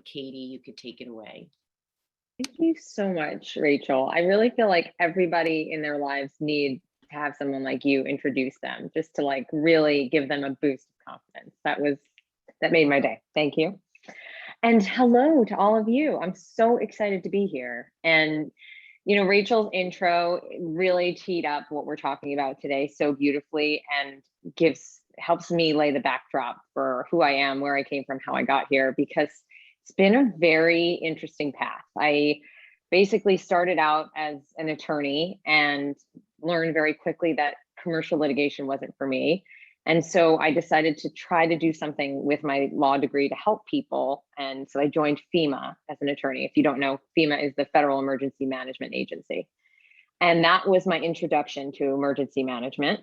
Katie, you could take it away. Thank you so much, Rachel. I really feel like everybody in their lives need to have someone like you introduce them, just to like really give them a boost of confidence. That made my day. Thank you. And hello to all of you. I'm so excited to be here. And Rachel's intro really teed up what we're talking about today so beautifully and helps me lay the backdrop for who I am, where I came from, how I got here, because it's been a very interesting path. I basically started out as an attorney and learned very quickly that commercial litigation wasn't for me. And so I decided to try to do something with my law degree to help people. And so I joined FEMA as an attorney. If you don't know, FEMA is the Federal Emergency Management Agency. And that was my introduction to emergency management.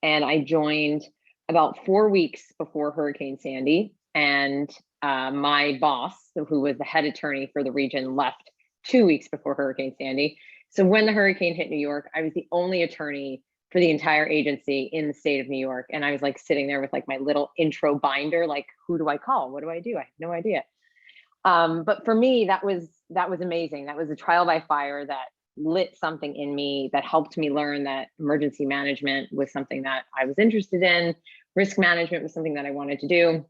And I joined about 4 weeks before Hurricane Sandy. And my boss, who was the head attorney for the region, left 2 weeks before Hurricane Sandy. So when the hurricane hit New York, I was the only attorney for the entire agency in the state of New York. And I was like sitting there with like my little intro binder, like, who do I call? What do I do? I have no idea. But for me, that was amazing. That was a trial by fire that lit something in me that helped me learn that emergency management was something that I was interested in. Risk management was something that I wanted to do.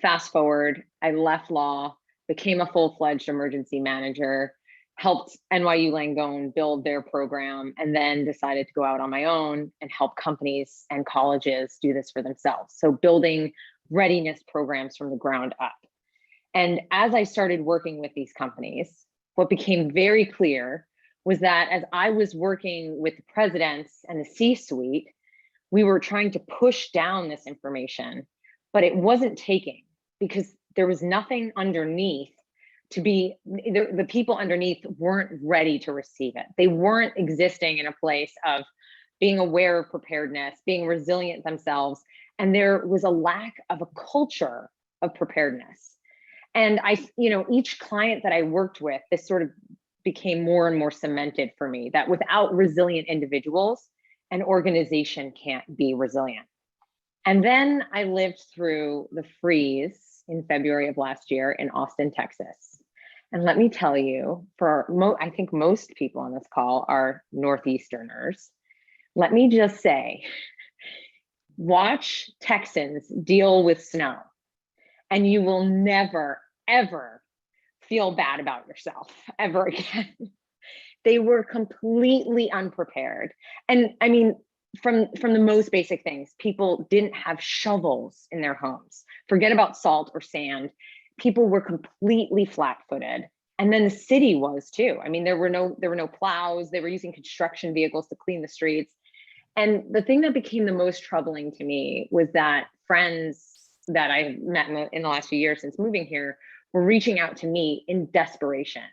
Fast forward, I left law, became a full-fledged emergency manager, helped NYU Langone build their program, and then decided to go out on my own and help companies and colleges do this for themselves. So building readiness programs from the ground up. And as I started working with these companies, what became very clear was that as I was working with the presidents and the C-suite, we were trying to push down this information, but it wasn't taking because there was nothing underneath the people underneath weren't ready to receive it. They weren't existing in a place of being aware of preparedness, being resilient themselves. And there was a lack of a culture of preparedness. And each client that I worked with, this sort of became more and more cemented for me that without resilient individuals, an organization can't be resilient. And then I lived through the freeze in February of last year in Austin, Texas. And let me tell you, I think most people on this call are Northeasterners. Let me just say, watch Texans deal with snow, and you will never, ever feel bad about yourself ever again. They were completely unprepared. And I mean, from the most basic things, people didn't have shovels in their homes. Forget about salt or sand. People were completely flat-footed. And then the city was too. I mean, there were no plows. They were using construction vehicles to clean the streets. And the thing that became the most troubling to me was that friends that I met in the last few years since moving here were reaching out to me in desperation,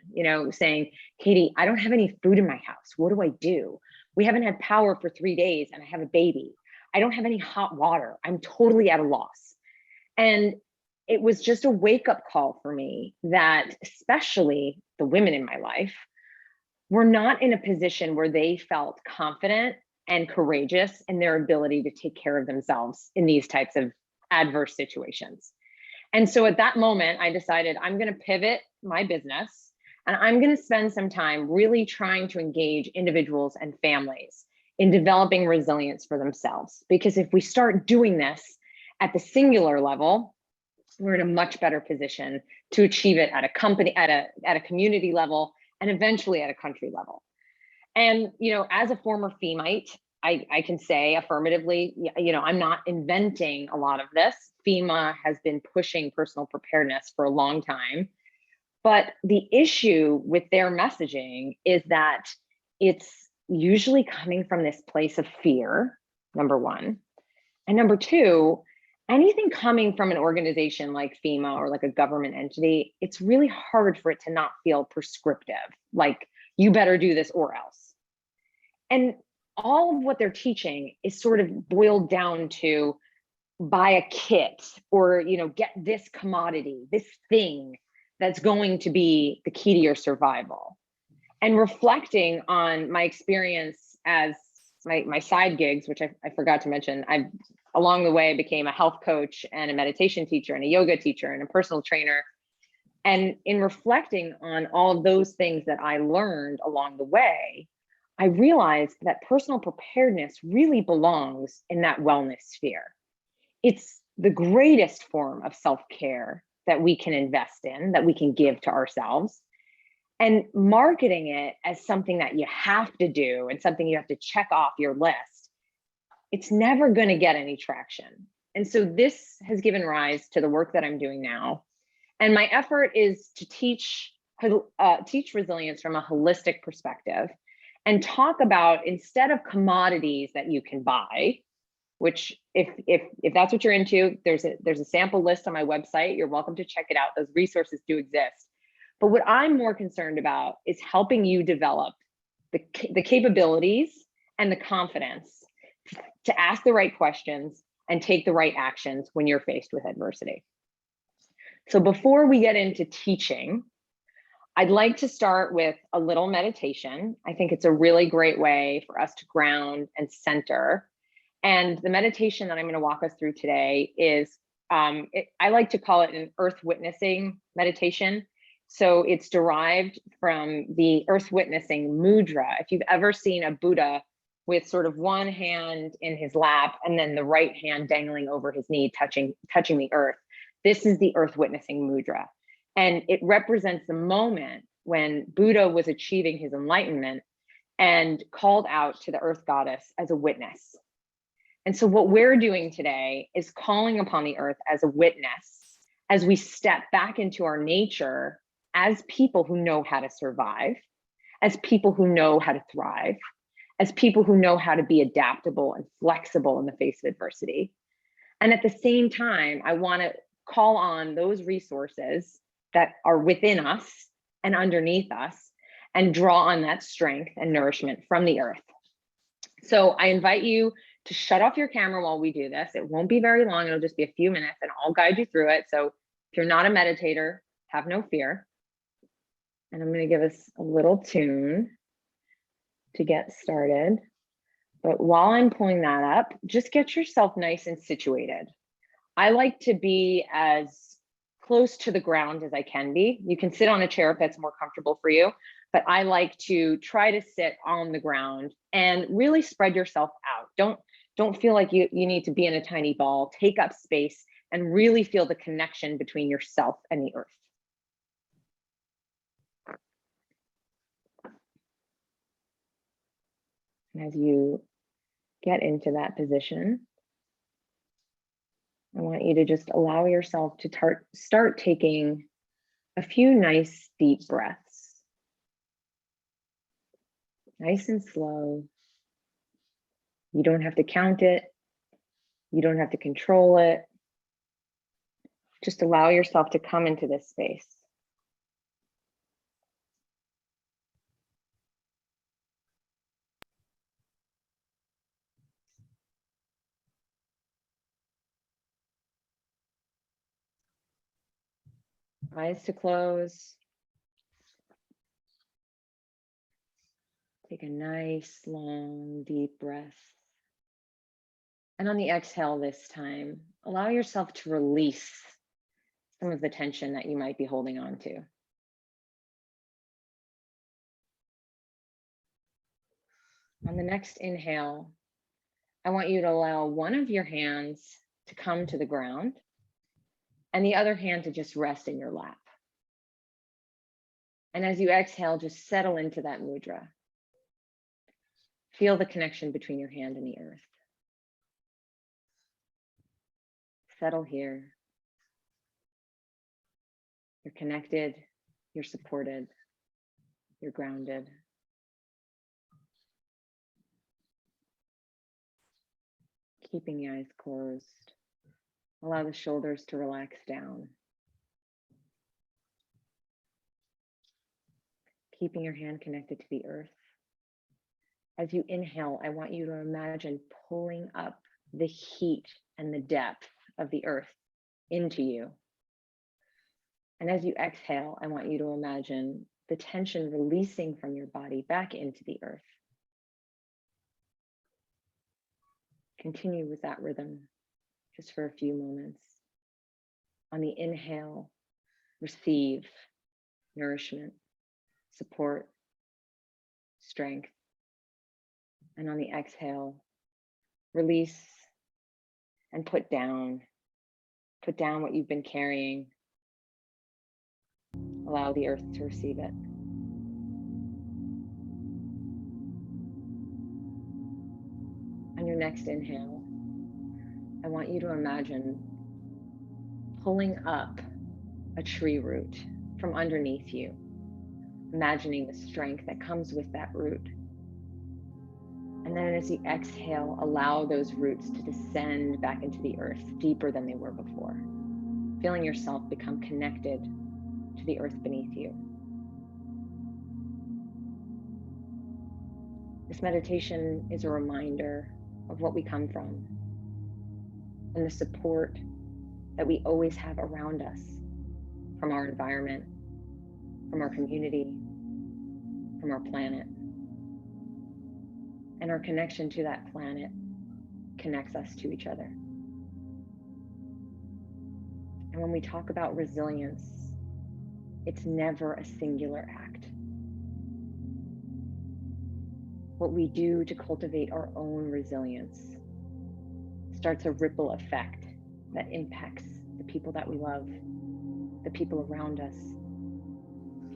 saying, Katie, I don't have any food in my house. What do I do? We haven't had power for 3 days and I have a baby. I don't have any hot water. I'm totally at a loss. And it was just a wake-up call for me that especially the women in my life were not in a position where they felt confident and courageous in their ability to take care of themselves in these types of adverse situations. And so at that moment, I decided I'm going to pivot my business and I'm going to spend some time really trying to engage individuals and families in developing resilience for themselves. Because if we start doing this at the singular level, we're in a much better position to achieve it at a company, at a community level, and eventually at a country level. And, as a former FEMite, I can say affirmatively, I'm not inventing a lot of this. FEMA has been pushing personal preparedness for a long time. But the issue with their messaging is that it's usually coming from this place of fear, number one. And number two, anything coming from an organization like FEMA or like a government entity, it's really hard for it to not feel prescriptive, like you better do this or else. And all of what they're teaching is sort of boiled down to buy a kit or, get this commodity, this thing that's going to be the key to your survival. And reflecting on my experience as my side gigs, which I forgot to mention, along the way, I became a health coach and a meditation teacher and a yoga teacher and a personal trainer. And in reflecting on all of those things that I learned along the way, I realized that personal preparedness really belongs in that wellness sphere. It's the greatest form of self-care that we can invest in, that we can give to ourselves. And marketing it as something that you have to do and something you have to check off your list, it's never going to get any traction. And so this has given rise to the work that I'm doing now. And my effort is to teach resilience from a holistic perspective and talk about, instead of commodities that you can buy, which if that's what you're into, there's a sample list on my website. You're welcome to check it out. Those resources do exist. But what I'm more concerned about is helping you develop the capabilities and the confidence to ask the right questions and take the right actions when you're faced with adversity. So before we get into teaching, I'd like to start with a little meditation. I think it's a really great way for us to ground and center. And the meditation that I'm going to walk us through today is, I like to call it an earth witnessing meditation. So it's derived from the earth witnessing mudra. If you've ever seen a Buddha with sort of one hand in his lap and then the right hand dangling over his knee, touching the earth, this is the earth witnessing mudra. And it represents the moment when Buddha was achieving his enlightenment and called out to the earth goddess as a witness. And so what we're doing today is calling upon the earth as a witness as we step back into our nature as people who know how to survive, as people who know how to thrive, as people who know how to be adaptable and flexible in the face of adversity. And at the same time, I want to call on those resources that are within us and underneath us and draw on that strength and nourishment from the earth. So I invite you to shut off your camera while we do this. It won't be very long. It'll just be a few minutes and I'll guide you through it. So if you're not a meditator, have no fear. And I'm going to give us a little tune to get started. But while I'm pulling that up, just get yourself nice and situated. I like to be as close to the ground as I can be. You can sit on a chair if that's more comfortable for you, but I like to try to sit on the ground and really spread yourself out. Don't feel like you need to be in a tiny ball. Take up space and really feel the connection between yourself and the earth. And as you get into that position, I want you to just allow yourself to start taking a few nice deep breaths. Nice and slow. You don't have to count it. You don't have to control it. Just allow yourself to come into this space. Eyes to close. Take a nice, long, deep breath. And on the exhale this time, allow yourself to release some of the tension that you might be holding on to. On the next inhale, I want you to allow one of your hands to come to the ground and the other hand to just rest in your lap. And as you exhale, just settle into that mudra. Feel the connection between your hand and the earth. Settle here. You're connected, you're supported, you're grounded. Keeping the eyes closed. Allow the shoulders to relax down. Keeping your hand connected to the earth. As you inhale, I want you to imagine pulling up the heat and the depth of the earth into you. And as you exhale, I want you to imagine the tension releasing from your body back into the earth. Continue with that rhythm just for a few moments. On the inhale, receive nourishment, support, strength. And on the exhale, release and put down. Put down what you've been carrying. Allow the earth to receive it. On your next inhale, I want you to imagine pulling up a tree root from underneath you, imagining the strength that comes with that root. And then as you exhale, allow those roots to descend back into the earth deeper than they were before, feeling yourself become connected to the earth beneath you. This meditation is a reminder of what we come from and the support that we always have around us from our environment, from our community, from our planet. And our connection to that planet connects us to each other. And when we talk about resilience, it's never a singular act. What we do to cultivate our own resilience starts a ripple effect that impacts the people that we love, the people around us,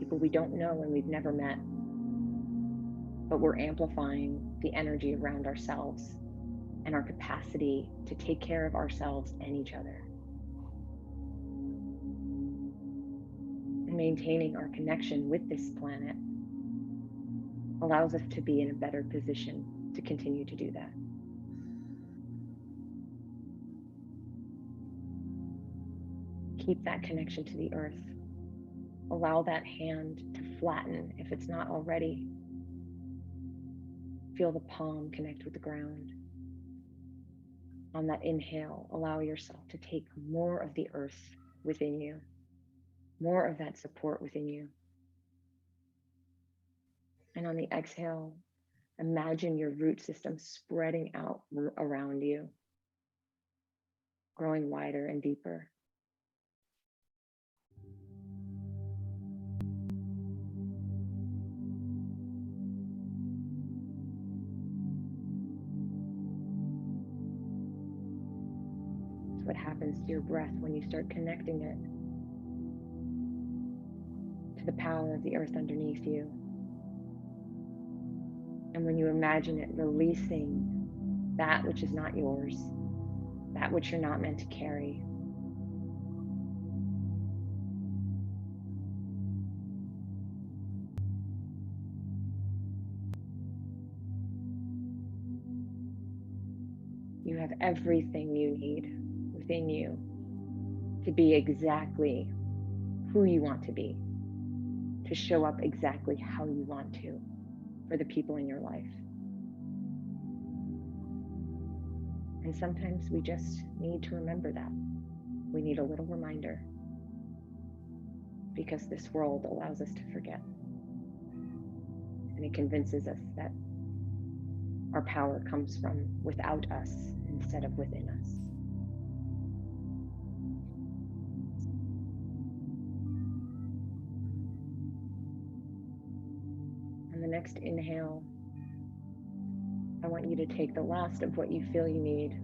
people we don't know and we've never met, but we're amplifying the energy around ourselves and our capacity to take care of ourselves and each other. And maintaining our connection with this planet allows us to be in a better position to continue to do that. Keep that connection to the earth. Allow that hand to flatten if it's not already. Feel the palm connect with the ground. On that inhale, allow yourself to take more of the earth within you, more of that support within you. And on the exhale, imagine your root system spreading out around you, growing wider and deeper. It's what happens to your breath when you start connecting it to the power of the earth underneath you. And when you imagine it releasing that which is not yours, that which you're not meant to carry, you have everything you need within you to be exactly who you want to be, to show up exactly how you want to for the people in your life. And sometimes we just need to remember that. We need a little reminder because this world allows us to forget. And it convinces us that our power comes from without us instead of within us. And the next inhale, I want you to take the last of what you feel you need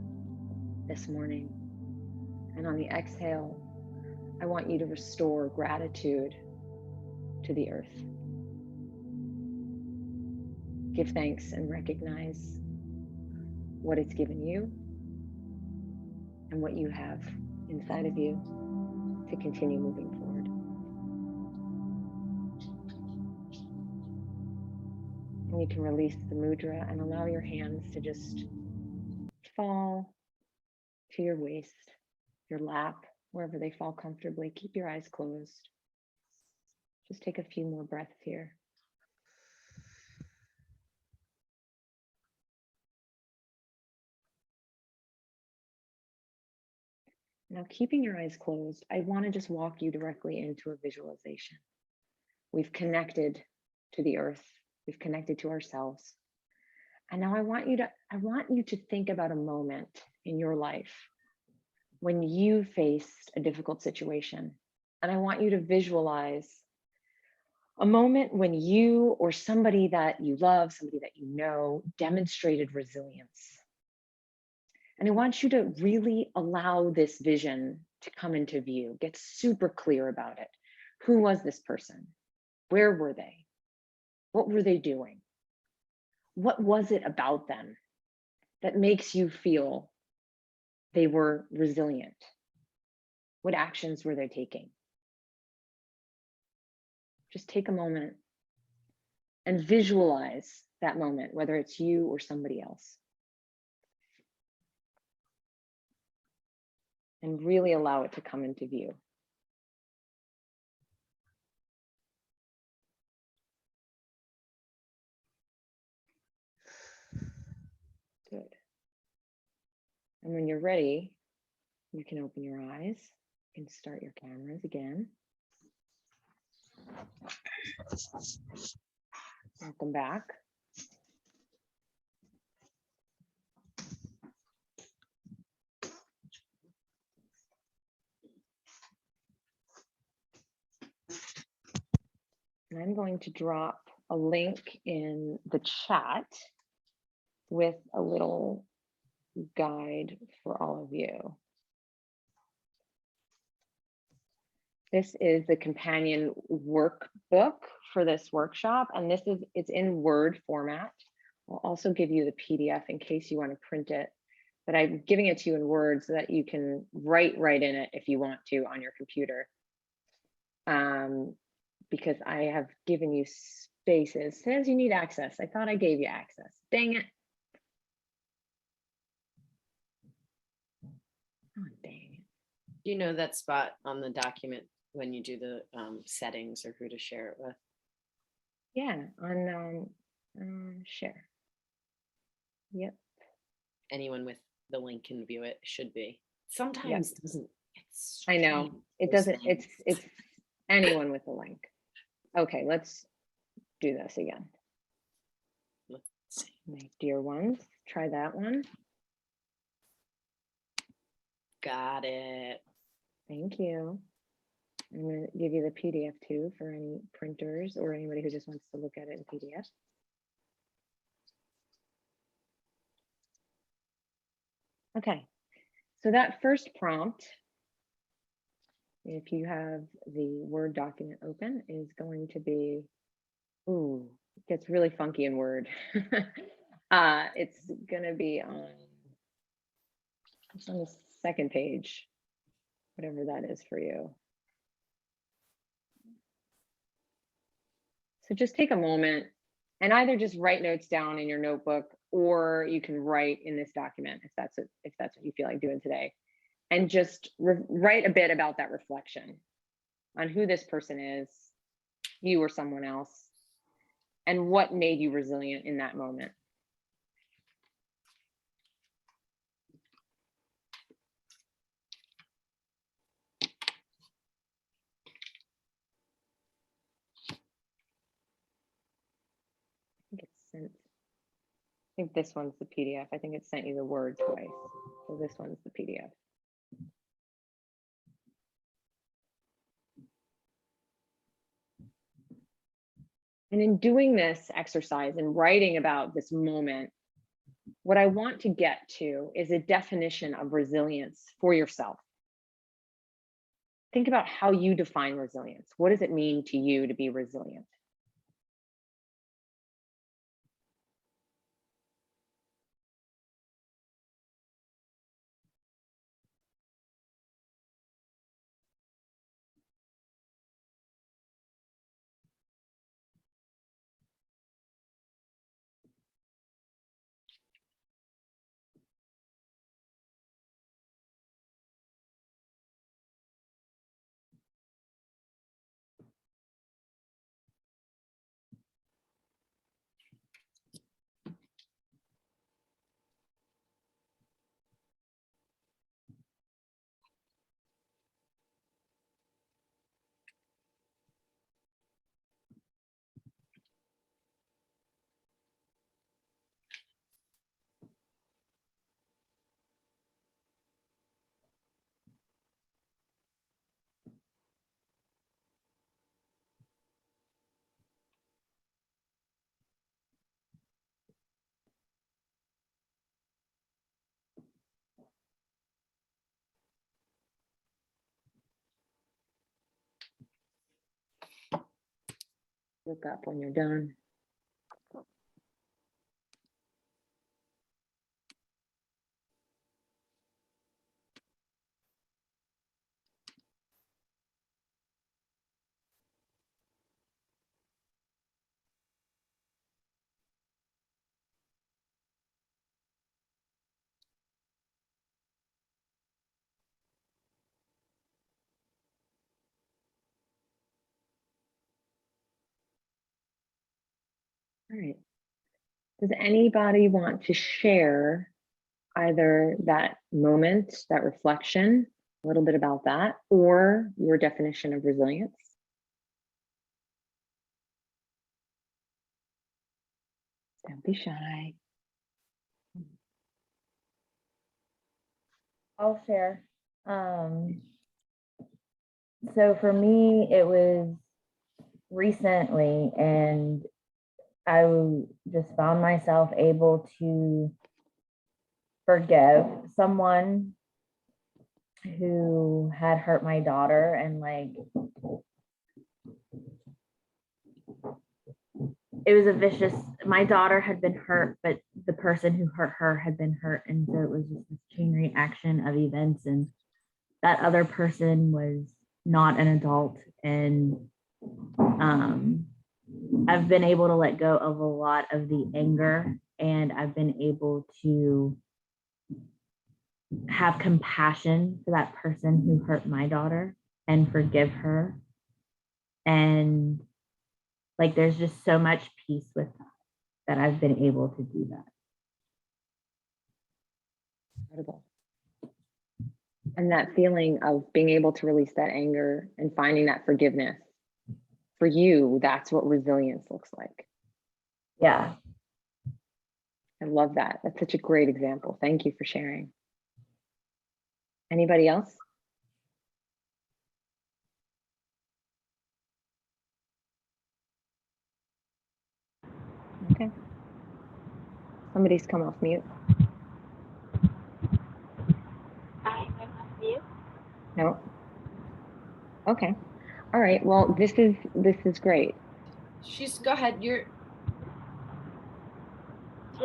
this morning. And on the exhale, I want you to restore gratitude to the earth. Give thanks and recognize what it's given you and what you have inside of you to continue moving forward. And you can release the mudra and allow your hands to just fall to your waist, your lap, wherever they fall comfortably. Keep your eyes closed. Just take a few more breaths here. Now, keeping your eyes closed, I want to just walk you directly into a visualization. We've connected to the earth. We've connected to ourselves. And now I want you to think about a moment in your life when you faced a difficult situation And I want you to visualize a moment when you or somebody that you love, somebody that you know, demonstrated resilience. And I want you to really allow this vision to come into view, get super clear about it. Who was this person? Where were they? What were they doing? What was it about them that makes you feel they were resilient? What actions were they taking? Just take a moment and visualize that moment, whether it's you or somebody else. And really allow it to come into view. Good. And when you're ready, you can open your eyes. You can start your cameras again. Welcome back. And I'm going to drop a link in the chat with a little guide for all of you. This is the companion workbook for this workshop, and it's in Word format. I'll also give you the PDF in case you want to print it, but I'm giving it to you in Word so that you can write right in it if you want to on your computer. Because I have given you spaces. It says you need access. I thought I gave you access. Dang it. Oh, dang it. Do you know that spot on the document when you do the settings or who to share it with? Yeah, on share. Yep. Anyone with the link can view it. Should be. Sometimes it doesn't. It's I know it doesn't. It's anyone with the link. Okay, let's do this again. Let's see. My dear ones, try that one. Got it. Thank you. I'm going to give you the PDF too for any printers or anybody who just wants to look at it in PDF. Okay, so that first prompt, if you have the Word document open, is going to be, ooh, it gets really funky in Word. It's going to be it's on the second page, whatever that is for you. So just take a moment and either just write notes down in your notebook, or you can write in this document if that's what you feel like doing today, and just write a bit about that reflection on who this person is, you or someone else, and what made you resilient in that moment. I think it's sent. I think this one's the PDF. I think it sent you the Word twice. So this one's the PDF. And in doing this exercise and writing about this moment, what I want to get to is a definition of resilience for yourself. Think about how you define resilience. What does it mean to you to be resilient? Look up when you're done. All right. Does anybody want to share either that moment, that reflection, a little bit about that, or your definition of resilience? Don't be shy. I'll share. So for me, it was recently, and I just found myself able to forgive someone who had hurt my daughter, and like it was a vicious, my daughter had been hurt, but the person who hurt her had been hurt, and so it was just this chain reaction of events, and that other person was not an adult, and I've been able to let go of a lot of the anger, and I've been able to have compassion for that person who hurt my daughter and forgive her. And like, there's just so much peace with that I've been able to do that. Incredible. And that feeling of being able to release that anger and finding that forgiveness, for you, that's what resilience looks like. Yeah. I love that. That's such a great example. Thank you for sharing. Anybody else? Okay. Somebody's come off mute. I'm off mute. No. Okay. All right. Well, this is great. Go ahead. Did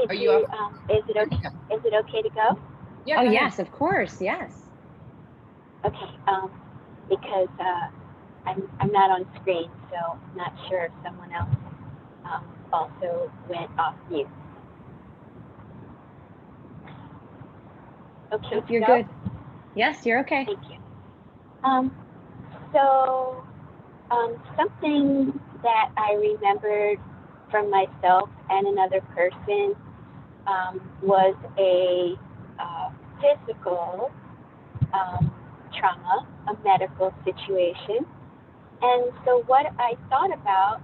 Are you off? Is it okay? Is it okay to go? Yeah. Oh, go yes, ahead. of course. Yes. Okay. Because I'm not on screen, so I'm not sure if someone else also went off mute. Okay. You're go? good. Yes, you're okay. Thank you. Something that I remembered from myself and another person was a physical trauma, a medical situation. And so what I thought about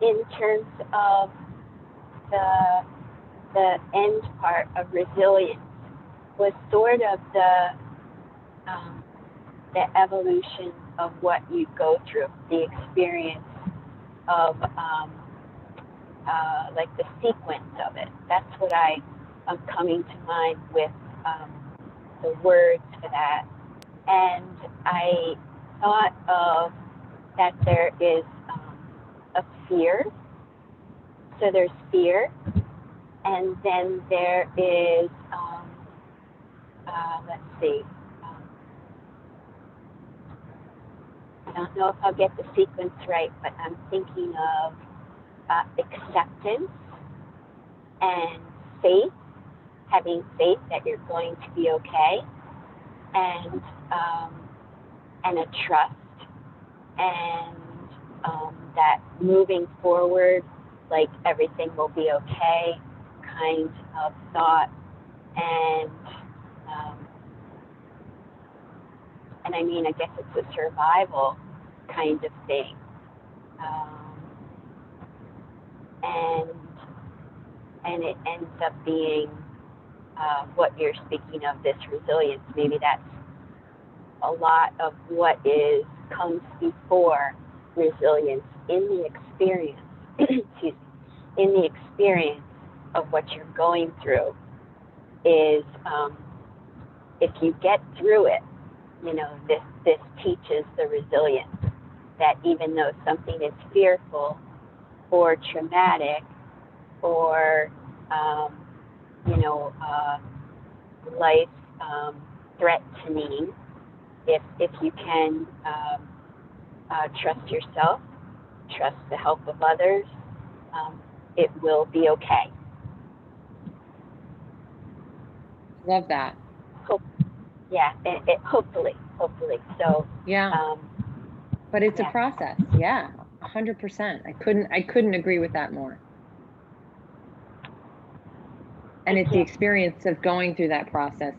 in terms of the end part of resilience was sort of the evolution of what you go through, the experience of like the sequence of it. That's what I'm coming to mind with the words for that. And I thought of that there is a fear. So there's fear, and then there is, let's see, I don't know if I'll get the sequence right, but I'm thinking of acceptance and faith, having faith that you're going to be okay, and a trust, and that moving forward, like everything will be okay, kind of thought, and I mean, I guess it's a survival kind of thing, and it ends up being what you're speaking of, this resilience. Maybe that's a lot of what comes before resilience in the experience, excuse me, in the experience of what you're going through is, if you get through it, you know, this teaches the resilience that even though something is fearful or traumatic or, you know, life threatening, if you can trust yourself, trust the help of others, it will be okay. Love that. Yeah, hopefully. So Yeah, but it's a yeah. process. Yeah, 100%. I couldn't agree with that more. And Thank it's the you. experience of going through that process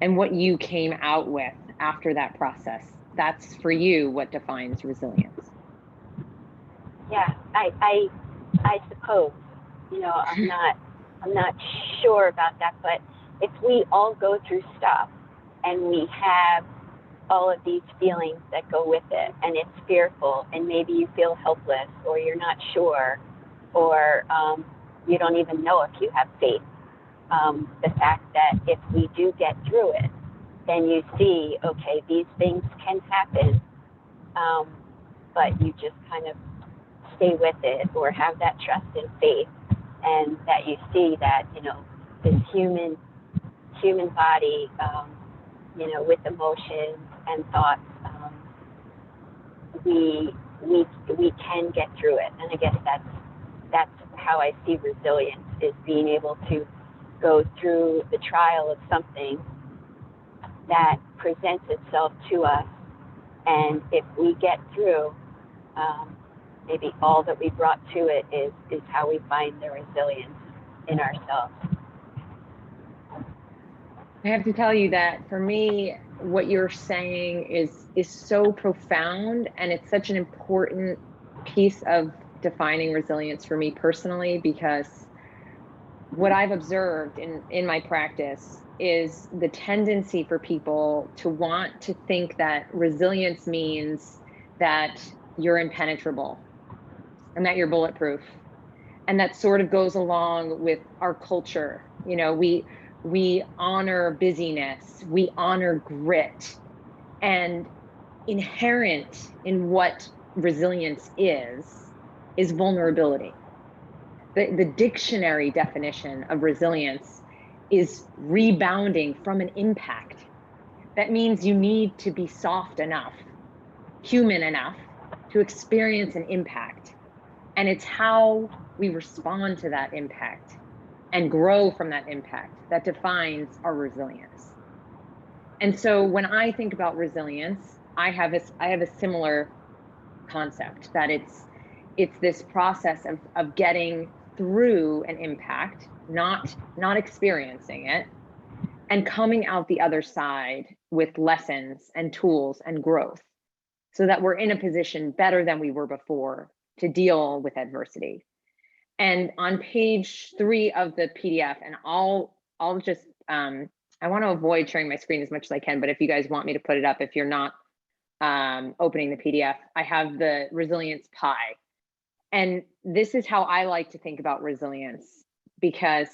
and what you came out with after that process. That's for you what defines resilience. Yeah, I suppose, you know, I'm not sure about that, but if we all go through stuff and we have all of these feelings that go with it, and it's fearful, and maybe you feel helpless, or you're not sure, or you don't even know if you have faith. The fact that if we do get through it, then you see, okay, these things can happen, but you just kind of stay with it, or have that trust and faith, and that you see that, you know, this human body, you know, with emotions and thoughts, we can get through it. And I guess that's how I see resilience, is being able to go through the trial of something that presents itself to us, and if we get through, maybe all that we brought to it is how we find the resilience in ourselves. I have to tell you that for me, what you're saying is so profound, and it's such an important piece of defining resilience for me personally, because what I've observed in my practice is the tendency for people to want to think that resilience means that you're impenetrable and that you're bulletproof. And that sort of goes along with our culture. You know, we honor busyness, we honor grit, and inherent in what resilience is vulnerability. The dictionary definition of resilience is rebounding from an impact. That means you need to be soft enough, human enough, to experience an impact. And it's how we respond to that impact and grow from that impact that defines our resilience. And so when I think about resilience, I have a similar concept, that it's this process of getting through an impact, not experiencing it, and coming out the other side with lessons and tools and growth, so that we're in a position better than we were before to deal with adversity. And on page 3 of the PDF, and I'll just I want to avoid sharing my screen as much as I can, but if you guys want me to put it up, if you're not opening the PDF, I have the resilience pie. And this is how I like to think about resilience, because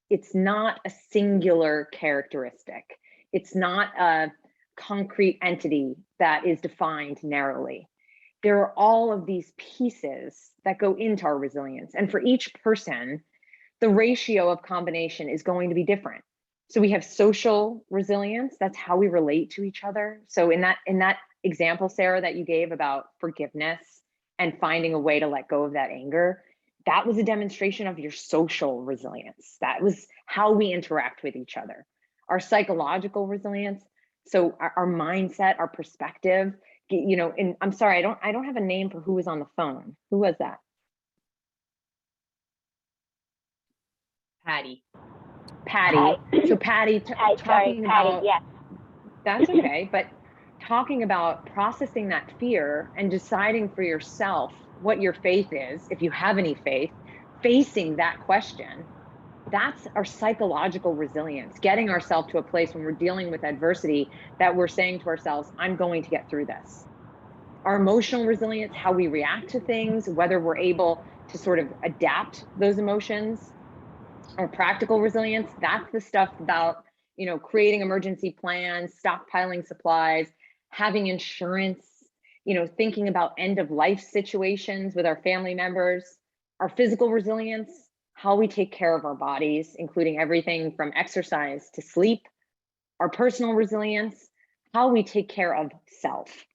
it's not a singular characteristic. It's not a concrete entity that is defined narrowly. There are all of these pieces that go into our resilience. And for each person, the ratio of combination is going to be different. So we have social resilience, that's how we relate to each other. So in that example, Sarah, that you gave about forgiveness and finding a way to let go of that anger, that was a demonstration of your social resilience. That was how we interact with each other. Our psychological resilience, so our mindset, our perspective, you know, and I'm sorry, I don't have a name for who was on the phone. Who was that? Patty. Patty. So Patty, talking about, yes. That's okay, but talking about processing that fear and deciding for yourself what your faith is, if you have any faith, facing that question, that's our psychological resilience, getting ourselves to a place when we're dealing with adversity that we're saying to ourselves, I'm going to get through this. Our emotional resilience, how we react to things, whether we're able to sort of adapt those emotions. Our practical resilience, that's the stuff about, you know, creating emergency plans, stockpiling supplies, having insurance, thinking about end of life situations with our family members, our physical resilience, how we take care of our bodies, including everything from exercise to sleep, our personal resilience, how we take care of self,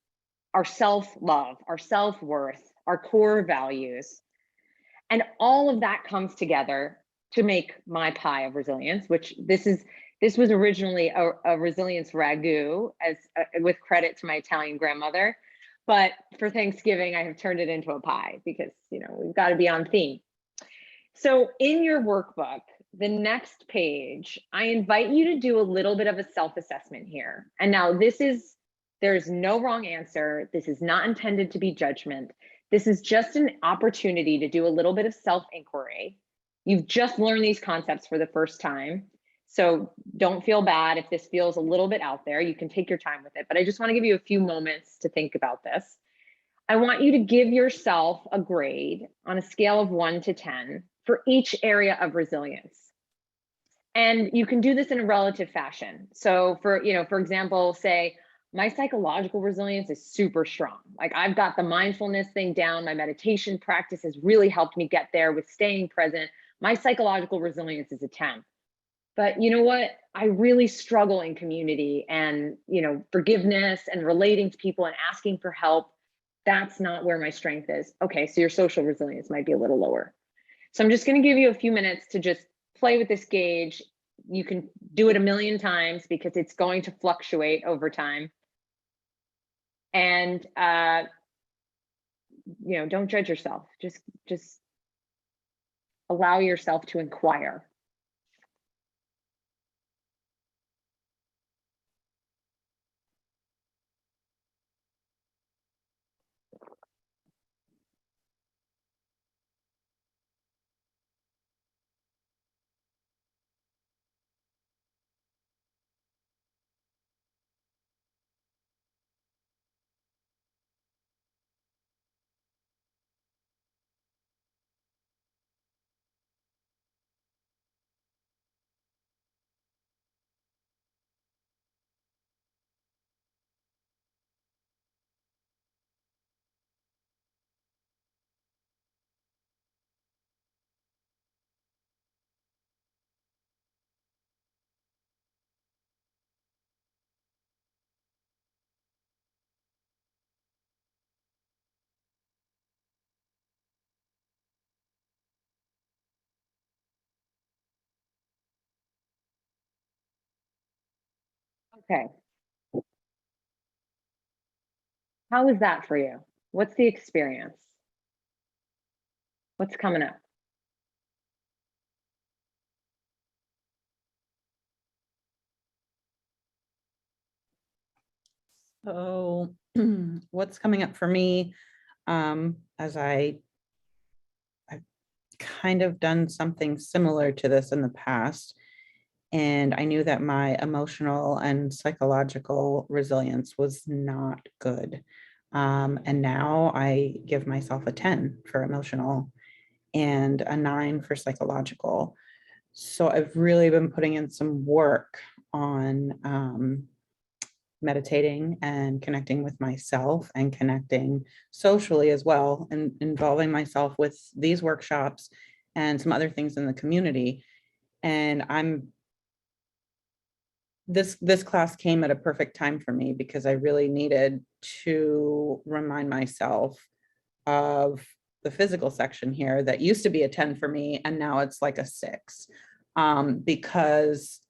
our self-love, our self-worth, our core values. And all of that comes together to make my pie of resilience, which this was originally a resilience ragu, with credit to my Italian grandmother. But for Thanksgiving, I have turned it into a pie because, we've got to be on theme. So in your workbook, the next page, I invite you to do a little bit of a self-assessment here. And now there's no wrong answer. This is not intended to be judgment. This is just an opportunity to do a little bit of self-inquiry. You've just learned these concepts for the first time. So don't feel bad if this feels a little bit out there. You can take your time with it, but I just want to give you a few moments to think about this. I want you to give yourself a grade on a scale of 1 to 10 for each area of resilience. And you can do this in a relative fashion. So for example, say, my psychological resilience is super strong. Like, I've got the mindfulness thing down. My meditation practice has really helped me get there with staying present. My psychological resilience is a 10. But you know what? I really struggle in community and, forgiveness and relating to people and asking for help. That's not where my strength is. Okay, so your social resilience might be a little lower. So I'm just going to give you a few minutes to just play with this gauge. You can do it a million times because it's going to fluctuate over time. And don't judge yourself. Just allow yourself to inquire. Okay. How was that for you? What's the experience? What's coming up? So what's coming up for me, as I've kind of done something similar to this in the past, and I knew that my emotional and psychological resilience was not good. And now I give myself a 10 for emotional and a 9 for psychological. So I've really been putting in some work on meditating and connecting with myself and connecting socially as well, and involving myself with these workshops and some other things in the community. And this class came at a perfect time for me because I really needed to remind myself of the physical section here that used to be a 10 for me, and now it's like a 6, because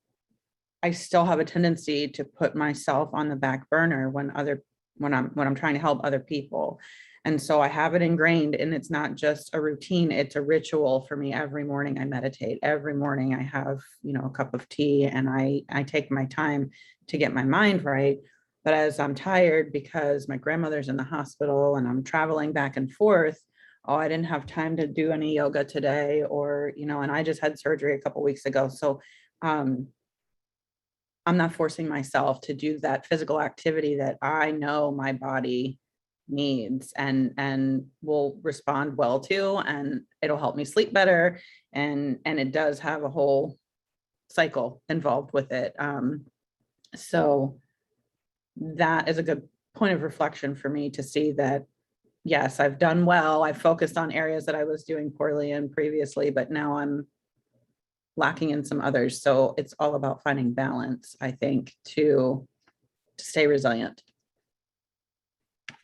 I still have a tendency to put myself on the back burner when I'm trying to help other people. And so I have it ingrained, and it's not just a routine, it's a ritual for me. Every morning I meditate. Every morning I have, a cup of tea, and I take my time to get my mind right. But as I'm tired because my grandmother's in the hospital and I'm traveling back and forth, oh, I didn't have time to do any yoga today, or, and I just had surgery a couple of weeks ago. So I'm not forcing myself to do that physical activity that I know my body needs and will respond well to, and it'll help me sleep better. And it does have a whole cycle involved with it. So that is a good point of reflection for me to see that, yes, I've done well. I've focused on areas that I was doing poorly in previously, but now I'm lacking in some others. So it's all about finding balance, I think, to stay resilient.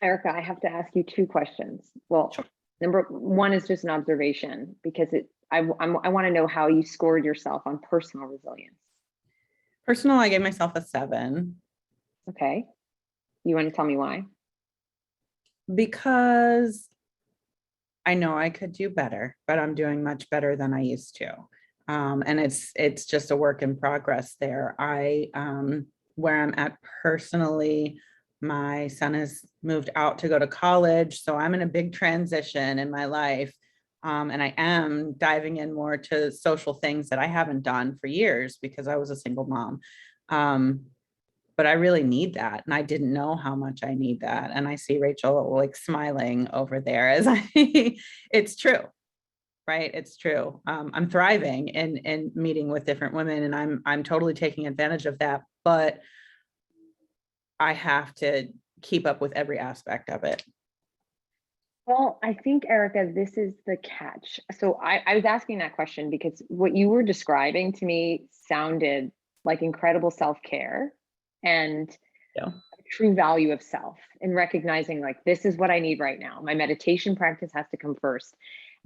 Erica, I have to ask you two questions. Well, Sure. number one is just an observation because I want to know how you scored yourself on personal resilience. Personal, I gave myself a 7 Okay. You want to tell me why? because I know I could do better, but I'm doing much better than I used to. And it's just a work in progress there. Where I'm at personally, my son has moved out to go to college, so I'm in a big transition in my life. And I am diving in more to social things that I haven't done for years because I was a single mom. But I really need that. And I didn't know how much I need that. And I see Rachel like smiling over there as it's true, right? It's true. I'm thriving in meeting with different women and I'm totally taking advantage of that, but I have to keep up with every aspect of it. Well, I think, Erica, this is the catch. So I was asking that question because what you were describing to me sounded like incredible self-care and Yeah. true value of self and recognizing like, this is what I need right now. My meditation practice has to come first.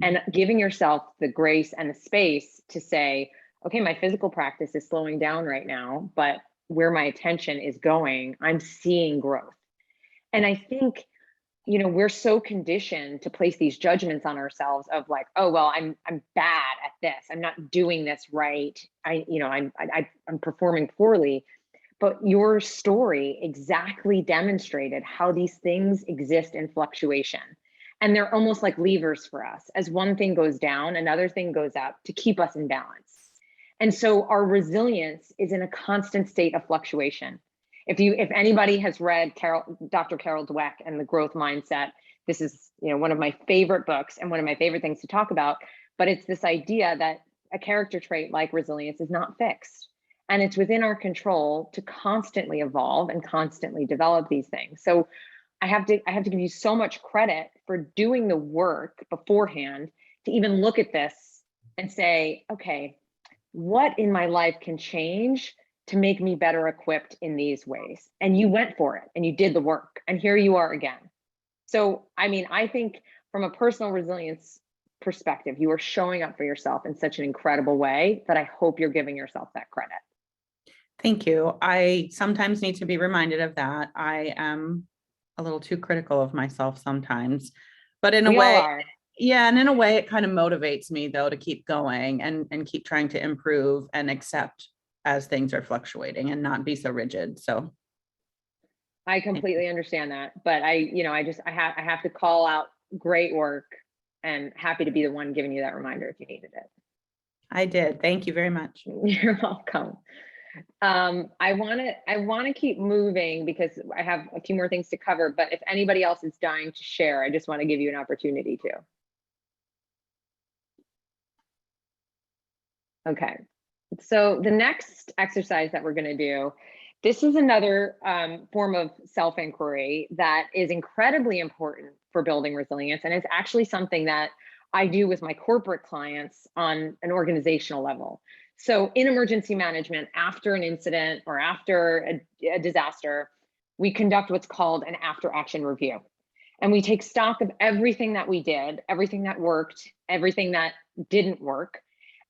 And giving yourself the grace and the space to say, okay, my physical practice is slowing down right now, but where my attention is going, I'm seeing growth. And I think, you know, we're so conditioned to place these judgments on ourselves of like, oh, well, I'm bad at this. I'm not doing this right. I'm performing poorly. But your story exactly demonstrated how these things exist in fluctuation. And they're almost like levers for us. As one thing goes down, another thing goes up to keep us in balance. And so our resilience is in a constant state of fluctuation. If anybody has read Dr. Carol Dweck and the growth mindset, this is, you know, one of my favorite books and one of my favorite things to talk about. But it's this idea that a character trait like resilience is not fixed. And it's within our control to constantly evolve and constantly develop these things. So I have to give you so much credit for doing the work beforehand to even look at this and say, okay, what in my life can change to make me better equipped in these ways? And you went for it and you did the work. And here you are again. So, I mean, I think from a personal resilience perspective, you are showing up for yourself in such an incredible way that I hope you're giving yourself that credit. Thank you. I sometimes need to be reminded of that. I am a little too critical of myself sometimes, but in a We all way, are. yeah, and in a way it kind of motivates me though to keep going and keep trying to improve and accept as things are fluctuating and not be so rigid. So I completely understand that, but I have to call out great work and happy to be the one giving you that reminder if you needed it. I did. Thank you very much. You're welcome. I want to keep moving because I have a few more things to cover, but if anybody else is dying to share, I just want to give you an opportunity to. Okay. So the next exercise that we're going to do, this is another form of self-inquiry that is incredibly important for building resilience. And it's actually something that I do with my corporate clients on an organizational level. So in emergency management, after an incident or after a disaster, we conduct what's called an after action review. And we take stock of everything that we did, everything that worked, everything that didn't work.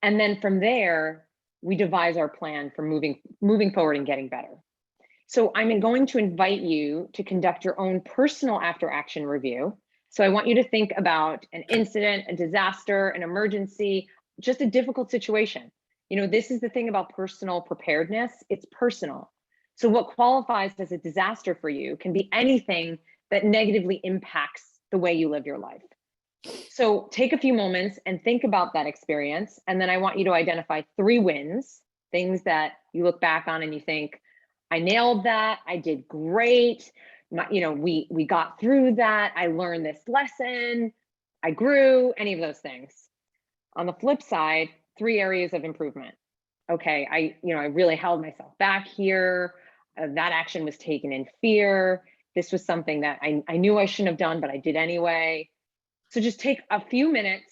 And then from there, we devise our plan for moving forward and getting better. So I'm going to invite you to conduct your own personal after action review. So I want you to think about an incident, a disaster, an emergency, just a difficult situation. You know, this is the thing about personal preparedness. It's personal. So what qualifies as a disaster for you can be anything that negatively impacts the way you live your life. So take a few moments and think about that experience. And then I want you to identify 3 wins, things that you look back on and you think, I nailed that. I did great. We got through that. I learned this lesson. I grew, any of those things. On the flip side, 3 areas of improvement. Okay, I really held myself back here. That action was taken in fear. this was something that I knew I shouldn't have done, but I did anyway. So just take a few minutes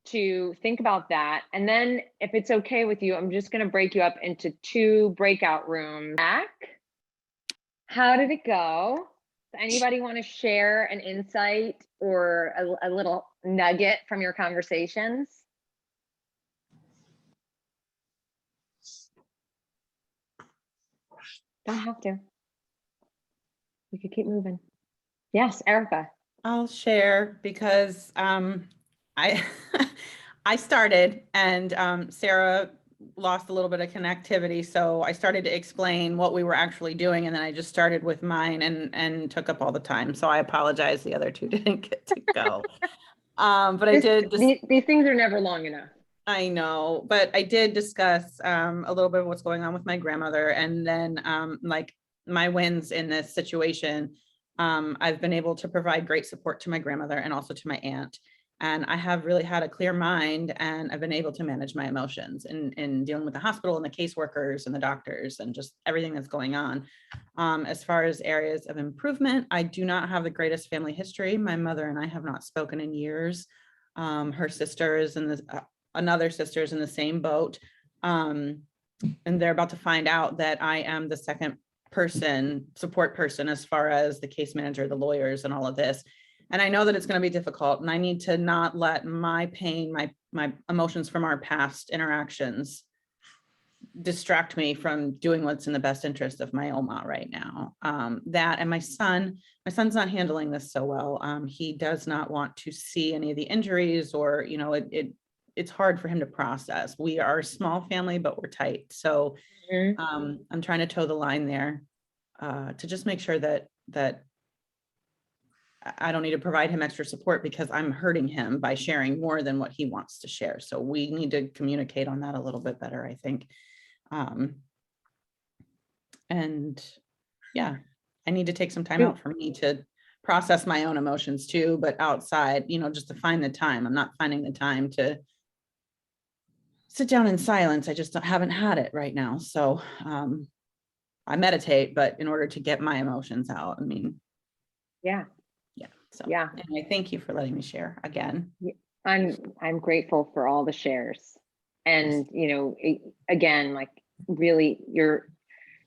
to think about that. And then if it's okay with you, I'm just going to break you up into 2 breakout rooms. Back. How did it go? Does anybody want to share an insight or a little nugget from your conversations? Don't have to. We could keep moving. Yes, Erica. I'll share because I I started and Sarah lost a little bit of connectivity. So I started to explain what we were actually doing, and then I just started with mine and took up all the time. So I apologize. The other 2 didn't get to go. But I did. These things are never long enough. I know, but I did discuss a little bit of what's going on with my grandmother, and then like my wins in this situation. I've been able to provide great support to my grandmother and also to my aunt. And I have really had a clear mind, and I've been able to manage my emotions in dealing with the hospital and the caseworkers and the doctors and just everything that's going on. As far as areas of improvement, I do not have the greatest family history. My mother and I have not spoken in years. Her sister is in the another sister is in the same boat. And they're about to find out that I am the second support person, as far as the case manager, the lawyers, and all of this. And I know that it's going to be difficult, and I need to not let my pain, my emotions from our past interactions distract me from doing what's in the best interest of my Oma right now. That and my son's not handling this so well. He does not want to see any of the injuries, or, you know, it's hard for him to process. We are a small family, but we're tight. So I'm trying to toe the line there to just make sure that I don't need to provide him extra support, because I'm hurting him by sharing more than what he wants to share. So we need to communicate on that a little bit better, I think. And yeah, I need to take some time out for me to process my own emotions too, but outside, you know, just to find the time. I'm not finding the time to sit down in silence. I just haven't had it right now. So I meditate, but in order to get my emotions out, I mean, yeah. So yeah. Anyway, thank you for letting me share again. I'm grateful for all the shares. And, you know, again, like really you're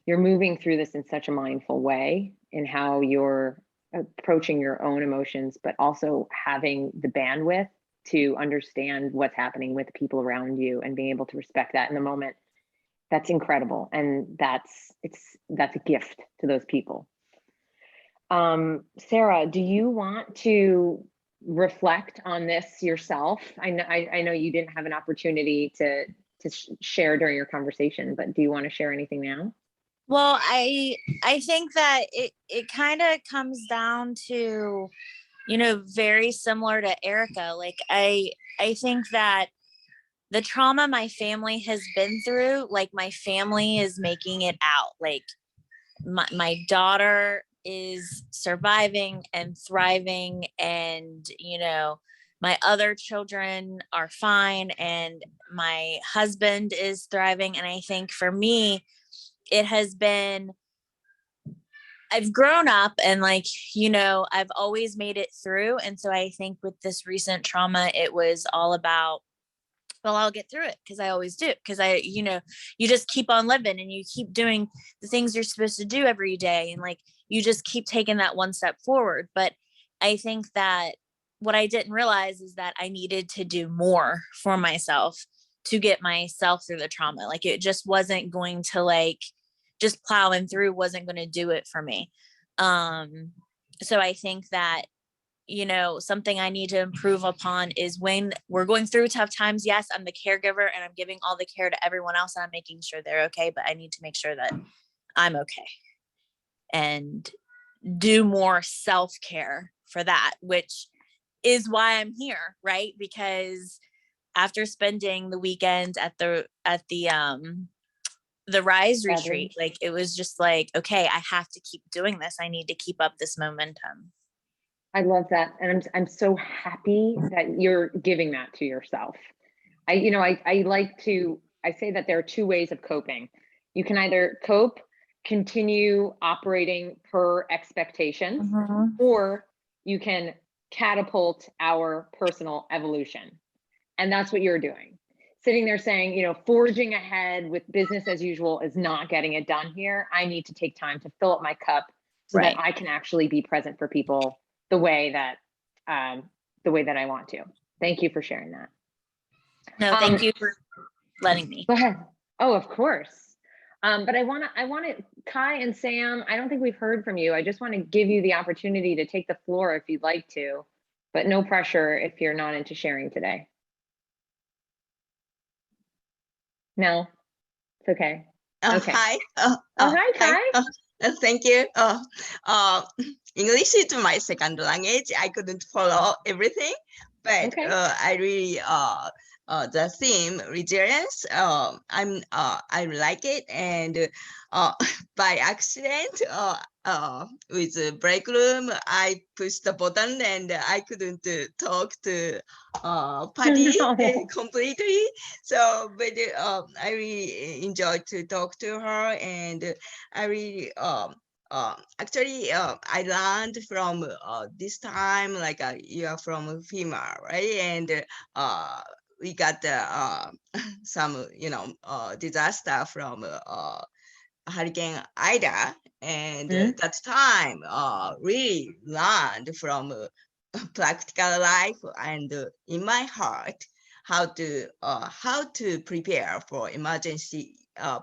moving through this in such a mindful way in how you're approaching your own emotions, but also having the bandwidth to understand what's happening with the people around you and being able to respect that in the moment. That's incredible. And that's a gift to those people. Sarah, do you want to reflect on this yourself? I know you didn't have an opportunity to share during your conversation, but do you want to share anything now? Well, I think that it kind of comes down to, you know, very similar to Erica. Like I think that the trauma my family has been through, like my family is making it out. Like my daughter is surviving and thriving, and, you know, my other children are fine, and my husband is thriving. And I think for me, it has been, I've grown up and, like, you know, I've always made it through. And so I think with this recent trauma, it was all about, well, I'll get through it, because I always do. Because you know, you just keep on living and you keep doing the things you're supposed to do every day. And like, you just keep taking that one step forward. But I think that what I didn't realize is that I needed to do more for myself to get myself through the trauma. Like, it just wasn't going to, like, just plowing through wasn't going to do it for me. So I think that, you know, something I need to improve upon is when we're going through tough times. Yes, I'm the caregiver and I'm giving all the care to everyone else, and I'm making sure they're okay, but I need to make sure that I'm okay and do more self-care for that, which is why I'm here, right? Because after spending the weekend at the Rise retreat, like, it was just like, okay, I have to keep doing this. I need to keep up this momentum. I love that. And I'm so happy that you're giving that to yourself. I say that there are 2 ways of coping. You can either cope continue operating per expectations, Mhm. or you can catapult our personal evolution. And that's what you're doing. Sitting there saying, you know, forging ahead with business as usual is not getting it done here. I need to take time to fill up my cup so that Right. I can actually be present for people the way that I want to. Thank you for sharing that. No, thank you for letting me. Go ahead. Oh, of course. But I want to, Kai and Sam, I don't think we've heard from you. I just want to give you the opportunity to take the floor if you'd like to, but no pressure if you're not into sharing today. No, it's okay. Okay. Hi. Hi, Kai. Thank you. English is my second language. I couldn't follow everything, but Okay. I really the theme resilience. I like it, and by accident, with the break room, I pushed the button and I couldn't talk to Patty No. completely. So, but I really enjoyed to talk to her, and I really actually I learned from this time, like you are from FEMA, right? And we got some disaster from Hurricane Ida, and that time really learned from practical life, and in my heart how to prepare for emergency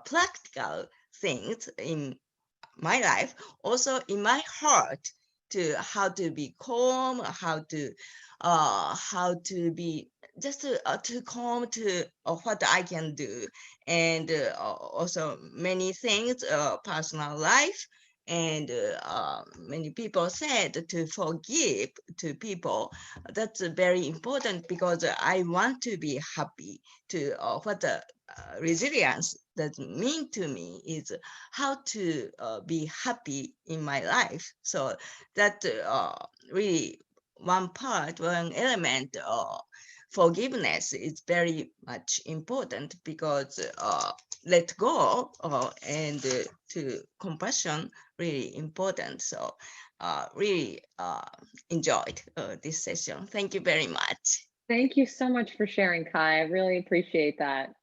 practical things in my life, also in my heart, to how to be calm, how to be just to calm to what I can do, and also many things, personal life, and many people said to forgive to people. That's very important, because I want to be happy. To what resilience that mean to me is how to be happy in my life. So that really one element of forgiveness is very much important, because let go and to compassion really important. So really enjoyed this session. Thank you very much. Thank you so much for sharing, Kai. I really appreciate that.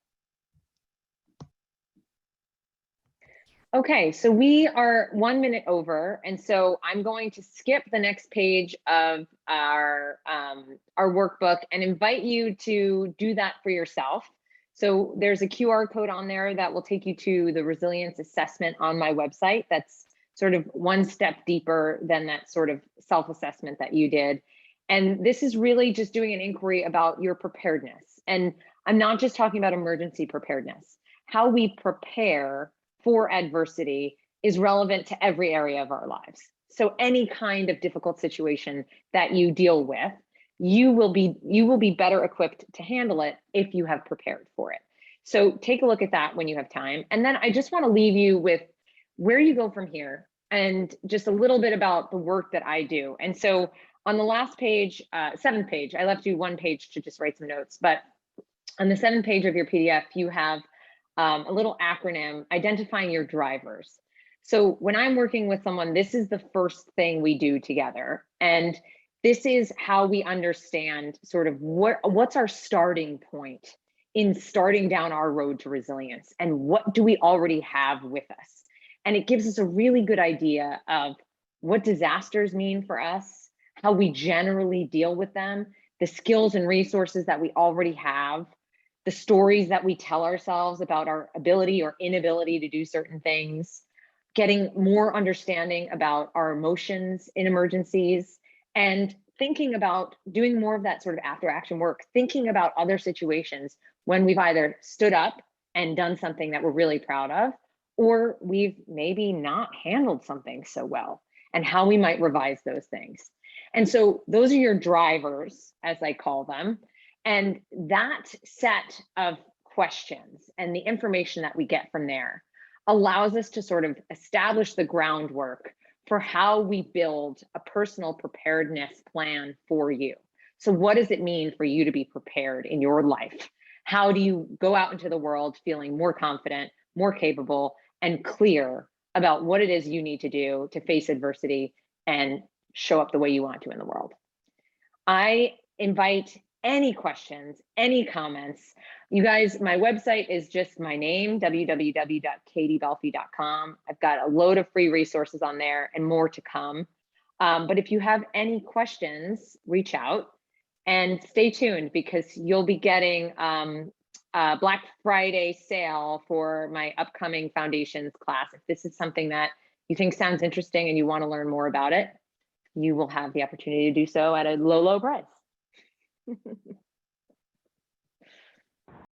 Okay, so we are 1 minute over, and so I'm going to skip the next page of our workbook and invite you to do that for yourself. So there's a QR code on there that will take you to the resilience assessment on my website. That's sort of one step deeper than that sort of self-assessment that you did. And this is really just doing an inquiry about your preparedness. And I'm not just talking about emergency preparedness. How we prepare for adversity is relevant to every area of our lives. So any kind of difficult situation that you deal with, you will be better equipped to handle it if you have prepared for it. So take a look at that when you have time. And then I just want to leave you with where you go from here, and just a little bit about the work that I do. And so on the last page, 7th page, I left you 1 page to just write some notes, but on the 7th page of your PDF, you have a little acronym, identifying your drivers. So when I'm working with someone, this is the first thing we do together. And this is how we understand sort of what's our starting point in starting down our road to resilience, and what do we already have with us. And it gives us a really good idea of what disasters mean for us, how we generally deal with them, the skills and resources that we already have, the stories that we tell ourselves about our ability or inability to do certain things, getting more understanding about our emotions in emergencies, and thinking about doing more of that sort of after action work, thinking about other situations when we've either stood up and done something that we're really proud of, or we've maybe not handled something so well, and how we might revise those things. And so those are your drivers, as I call them. And that set of questions and the information that we get from there allows us to sort of establish the groundwork for how we build a personal preparedness plan for you. So what does it mean for you to be prepared in your life? How do you go out into the world feeling more confident, more capable, and clear about what it is you need to do to face adversity and show up the way you want to in the world. I invite any questions, any comments. You guys, my website is just my name, www.katiebelfi.com. I've got a load of free resources on there and more to come. But if you have any questions, reach out and stay tuned, because you'll be getting a Black Friday sale for my upcoming foundations class. If this is something that you think sounds interesting and you want to learn more about it, you will have the opportunity to do so at a low, low price.